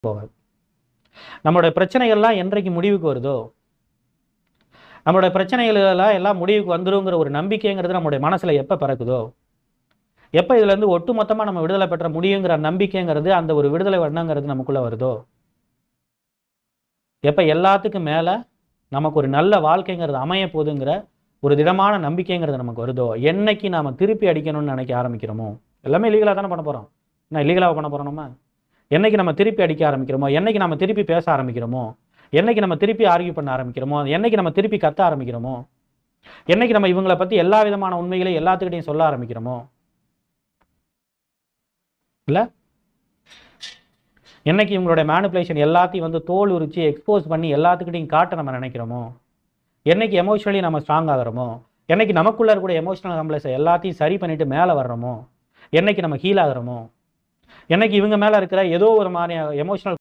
போகாது. நம்மளுடைய பிரச்சனைகள்லாம் என்றைக்கு முடிவுக்கு வருதோ, நம்மளுடைய பிரச்சனைகள் எல்லாம் முடிவுக்கு வந்துருங்கிற ஒரு நம்பிக்கைங்கிறது நம்முடைய மனசுல எப்ப பிறக்குதோ, எப்ப இதுலேருந்து ஒட்டுமொத்தமா நம்ம விடுதலை பெற்ற முடியுங்கிற நம்பிக்கைங்கிறது, அந்த ஒரு விடுதலை எண்ணங்கிறது நமக்குள்ள வருதோ, எப்ப எல்லாத்துக்கும் மேல நமக்கு ஒரு நல்ல வாழ்க்கைங்கிறது அமைய போகுதுங்கிற ஒரு திடமான நம்பிக்கைங்கிறது நமக்கு வருதோ, என்னைக்கு நாம திருப்பி அடிக்கணும்னு நினைக்க ஆரம்பிக்கிறோமோ, எல்லாமே இல்லீகலா தானே பண்ண போறோம். என்ன இல்லீகலாவா பண்ண போறோம் நம்ம? என்னைக்கு நம்ம திருப்பி அடிக்க ஆரம்பிக்கிறோமோ, என்னைக்கு நம்ம திருப்பி பேச ஆரம்பிக்கிறோமோ, என்னைக்கு நம்ம திருப்பி ஆர்கியூ பண்ண ஆரம்பிக்கிறோமோ, என்னைக்கு நம்ம திருப்பி கத்த ஆரம்பிக்கிறோமோ, என்னைக்கு நம்ம இவங்கள பத்தி எல்லா விதமான உண்மைகளையும் எல்லாத்துக்கிட்டையும் சொல்ல ஆரம்பிக்கிறோமோ, இல்ல என்னைக்கு இவங்களுடைய மேனிபுலேஷன் எல்லாத்தையும் வந்து தோல் உரிச்சு எக்ஸ்போஸ் பண்ணி எல்லாத்துக்கிட்டையும் காட்ட நம்ம நினைக்கிறோமோ, என்னைக்கு எமோஷனலி நம்ம ஸ்ட்ராங் ஆகிறோமோ, என்னைக்கு நமக்குள்ள இருக்கக்கூடிய எமோஷனல் கம்ப்ளெக்ஸ் எல்லாத்தையும் சரி பண்ணிட்டு மேலே வர்றோமோ, என்னைக்கு நம்ம ஹீல் ஆகிறோமோ, என்னைக்கு இவங்க மேல இருக்கிற ஏதோ ஒரு மாதிரி எமோஷனல்